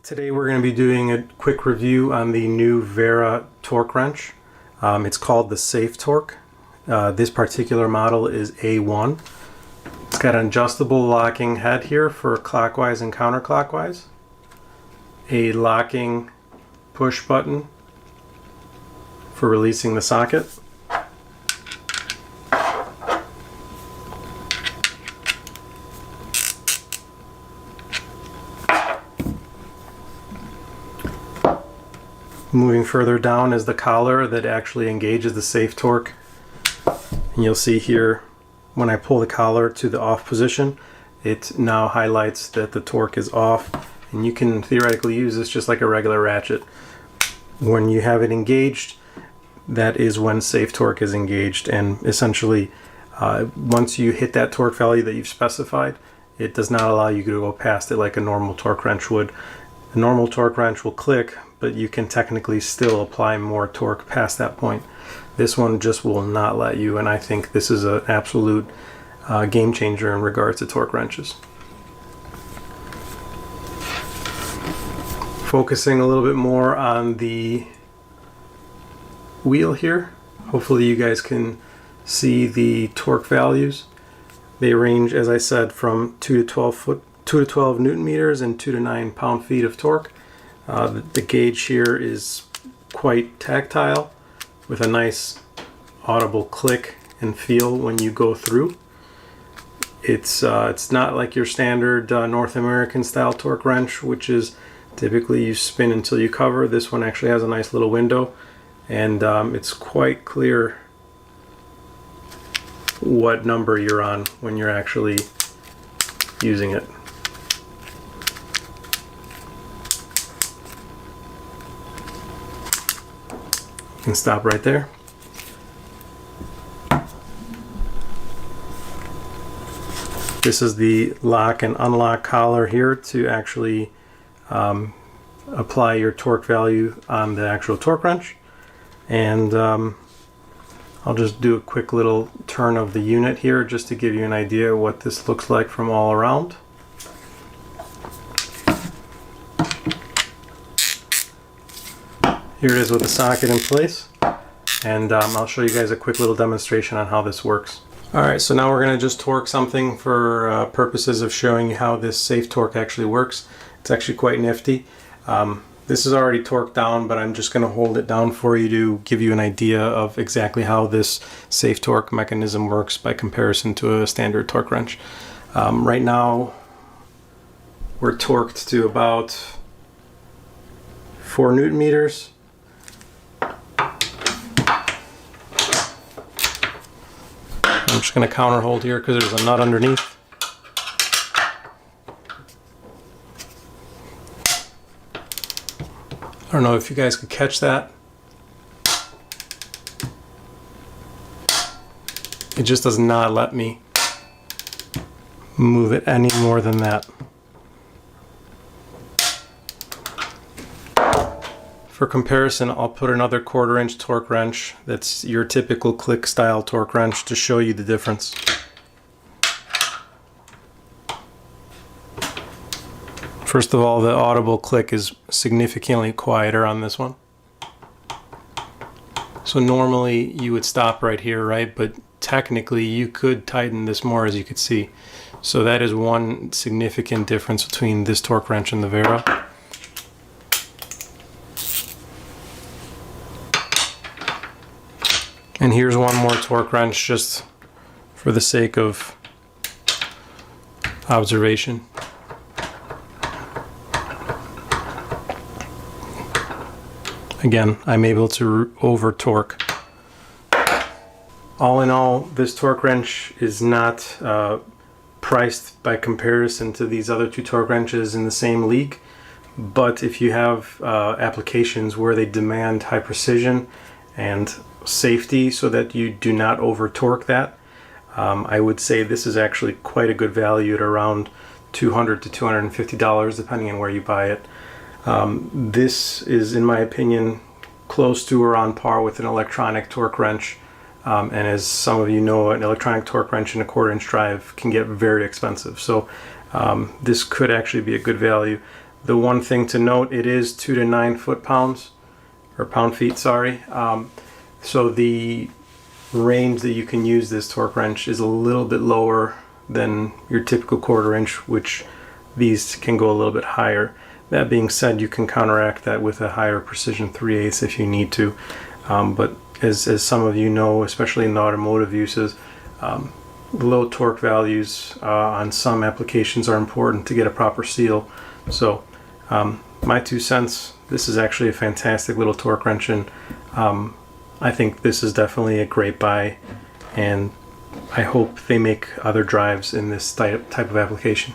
Today we're going to be doing a quick review on the new Wera torque wrench. It's called the Safe Torque. This particular model is A1. It's got an adjustable locking head here for clockwise and counterclockwise. A locking push button for releasing the socket. Moving further down is the collar that actually engages the Safe Torque. And you'll see here when I pull the collar to the off position, it now highlights that the torque is off, and you can theoretically use this just like a regular ratchet. When you have it engaged, that is when Safe Torque is engaged, and essentially once you hit that torque value that you've specified, it does not allow you to go past it like a normal torque wrench would. A normal torque wrench will click, but you can technically still apply more torque past that point. This one just will not let you, and I think this is an absolute game changer in regards to torque wrenches. Focusing a little bit more on the wheel here. Hopefully you guys can see the torque values. They range, as I said, from 2 to 12 Newton meters and 2 to 9 pound-feet of torque. The gauge here is quite tactile with a nice audible click and feel when you go through. It's not like your standard North American style torque wrench, which is typically you spin until you cover. This one actually has a nice little window, and it's quite clear what number you're on when you're actually using it. You can stop right there. This is the lock and unlock collar here to actually apply your torque value on the actual torque wrench. And I'll just do a quick little turn of the unit here just to give you an idea of what this looks like from all around. Here it is with the socket in place, and I'll show you guys a quick little demonstration on how this works. Alright, so now we're going to just torque something for purposes of showing you how this Safe Torque actually works. It's actually quite nifty. This is already torqued down, but I'm just going to hold it down for you to give you an idea of exactly how this Safe Torque mechanism works by comparison to a standard torque wrench. Right now we're torqued to about 4 Newton meters. I'm just going to counter hold here because there's a nut underneath. I don't know if you guys could catch that. It just does not let me move it any more than that. For comparison, I'll put another 1/4 inch torque wrench that's your typical click style torque wrench to show you the difference. First of all, the audible click is significantly quieter on this one. So normally you would stop right here, right? But technically you could tighten this more, as you could see. So that is one significant difference between this torque wrench and the Wera. And here's one more torque wrench just for the sake of observation. Again, I'm able to over torque. All in all, this torque wrench is not priced by comparison to these other two torque wrenches in the same league, but if you have applications where they demand high precision and safety so that you do not over torque that, I would say this is actually quite a good value at around $200 to $250 depending on where you buy it. This is, in my opinion, close to or on par with an electronic torque wrench, and as some of you know, an electronic torque wrench and a 1/4 inch drive can get very expensive, so this could actually be a good value. The one thing to note, it is 2 to 9 foot-pounds, or pound-feet, sorry. So the range that you can use this torque wrench is a little bit lower than your typical 1/4 inch, which these can go a little bit higher. That being said, you can counteract that with a higher precision 3/8 if you need to. But as some of you know, especially in the automotive uses, low torque values on some applications are important to get a proper seal. So my 2 cents, this is actually a fantastic little torque wrench, and I think this is definitely a great buy, and I hope they make other drives in this type of application.